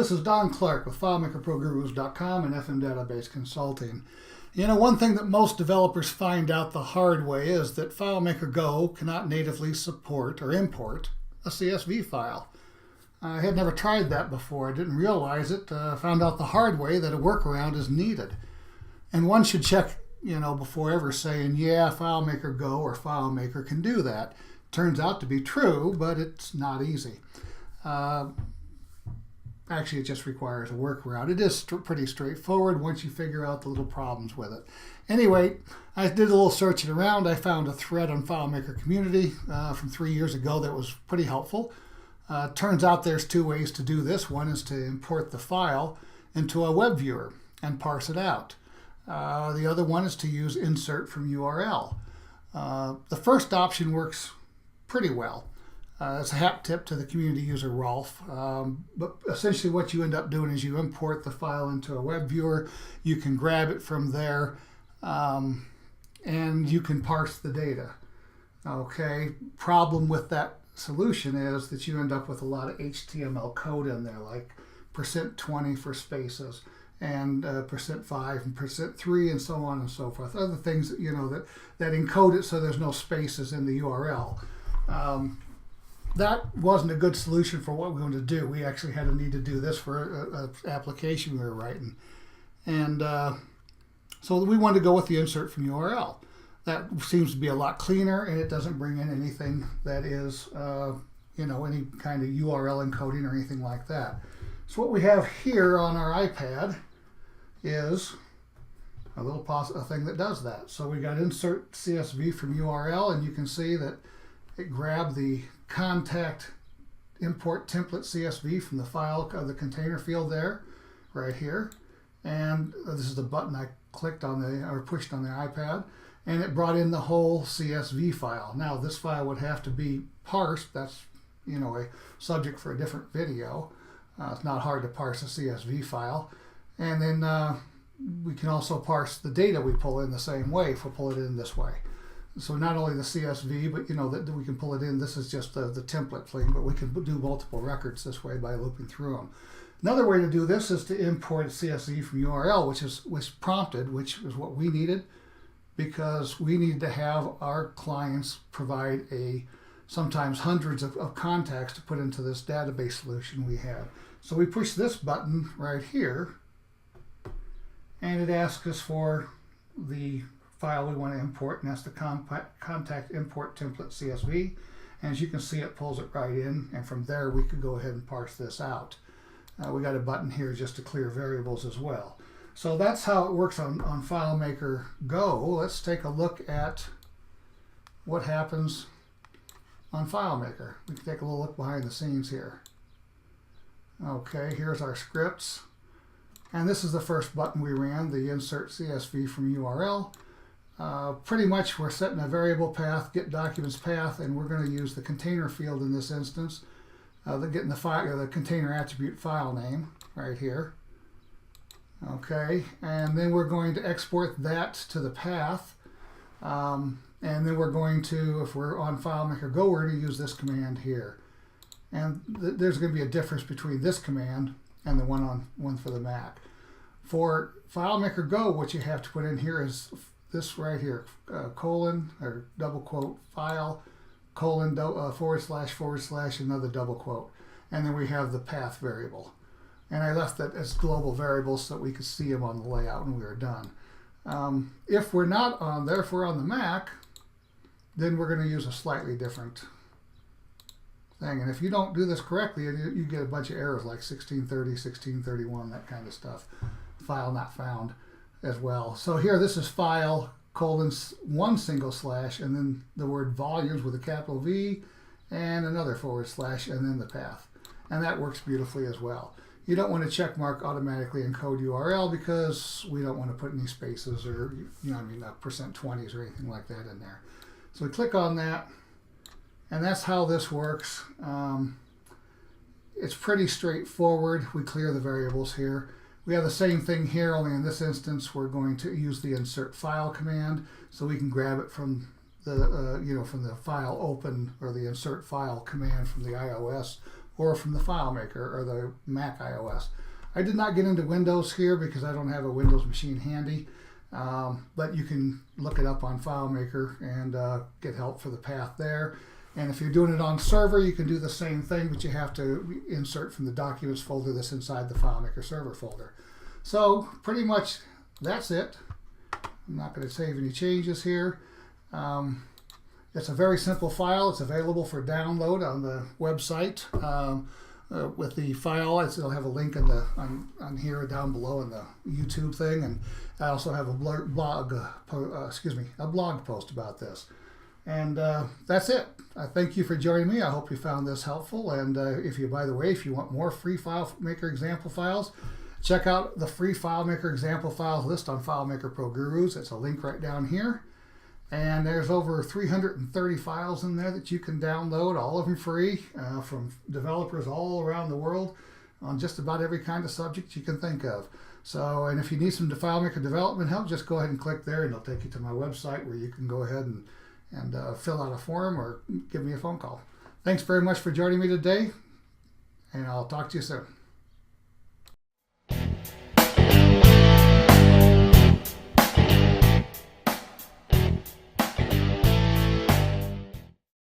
this is Don Clark with FileMakerProGurus.com and FM Database Consulting. You know, one thing that most developers find out the hard way is that FileMaker Go cannot natively support or import a CSV file. I had never tried that before. I didn't realize it. Found out the hard way that a workaround is needed. And one should check, before ever saying, yeah, FileMaker Go or FileMaker can do that. Turns out to be true, but it's not easy. Actually, it just requires a workaround. It is pretty straightforward once you figure out the little problems with it. Anyway, I did a little searching around. I found a thread on FileMaker Community from 3 years ago that was pretty helpful. Turns out there's two ways to do this. One is to import the file into a web viewer and parse it out. The other one is to use insert from URL. The first option works pretty well. It's a hat tip to the community user Rolf, but essentially what you end up doing is you import the file into a web viewer, you can grab it from there, and you can parse the data. Okay, problem with that solution is that you end up with a lot of HTML code in there, like %20 for spaces, and %5 and %3 and so on and so forth. Other things that encode it so there's no spaces in the URL. That wasn't a good solution for what we wanted to do. We actually had a need to do this for an application we were writing. And so we wanted to go with the insert from URL. That seems to be a lot cleaner, and it doesn't bring in anything that is, any kind of URL encoding or anything like that. So what we have here on our iPad is a thing that does that. So we got insert CSV from URL, and you can see that it grabbed the contact import template CSV from the file of the container field there, right here. And this is the button I clicked on or pushed on the iPad, and it brought in the whole CSV file. Now this file would have to be parsed. That's a subject for a different video. It's not hard to parse a CSV file. And then we can also parse the data we pull in the same way if we pull it in this way. So not only the CSV, but that we can pull it in. This is just the template thing, but we can do multiple records this way by looping through them. Another way to do this is to import a CSV from URL, which was prompted, which is what we needed, because we need to have our clients provide sometimes hundreds of contacts to put into this database solution we have. So we push this button right here, and it asks us for the file we want to import, and that's the contact import template CSV. And as you can see, it pulls it right in, and from there we could go ahead and parse this out. We got a button here just to clear variables as well. So that's how it works on FileMaker Go. Let's take a look at what happens on FileMaker. We can take a little look behind the scenes here. Okay, here's our scripts. And this is the first button we ran, the insert CSV from URL. Pretty much we're setting a variable path, get documents path, and we're going to use the container field in this instance. Getting the container attribute file name right here. Okay, and then we're going to export that to the path. And then we're going to, if we're on FileMaker Go, we're going to use this command here. And there's going to be a difference between this command and the one for the Mac. For FileMaker Go, what you have to put in here is this right here, colon or double quote file, colon / another double quote. And then we have the path variable. And I left that as global variables so that we could see them on the layout when we were done. If we're not on there, if we're on the Mac, then we're going to use a slightly different thing. And if you don't do this correctly, you get a bunch of errors like 1630, 1631, that kind of stuff. File not found as well. So here, this is file colon /1 and then the word volumes with a capital V and another / and then the path. And that works beautifully as well. You don't want to check mark automatically encode URL because we don't want to put any spaces or %20s or anything like that in there. So we click on that, and that's how this works. It's pretty straightforward. We clear the variables here. We have the same thing here, only in this instance we're going to use the insert file command, so we can grab it from the from the file open or the insert file command from the iOS or from the FileMaker or the Mac iOS. I did not get into Windows here because I don't have a Windows machine handy, but you can look it up on FileMaker and get help for the path there. And if you're doing it on server, you can do the same thing, but you have to insert from the Documents folder that's inside the FileMaker server folder. So pretty much that's it. I'm not going to save any changes here. It's a very simple file. It's available for download on the website. With the file, it'll have a link in the on here down below in the YouTube thing, and I also have a blog post about this. And that's it. I thank you for joining me. I hope you found this helpful. And by the way, if you want more free FileMaker example files, check out the free FileMaker example files list on FileMaker Pro Gurus. It's a link right down here. And there's over 330 files in there that you can download, all of them free, from developers all around the world on just about every kind of subject you can think of. So, and if you need some FileMaker development help, just go ahead and click there and it'll take you to my website where you can go ahead and fill out a form or give me a phone call. Thanks very much for joining me today, and I'll talk to you soon.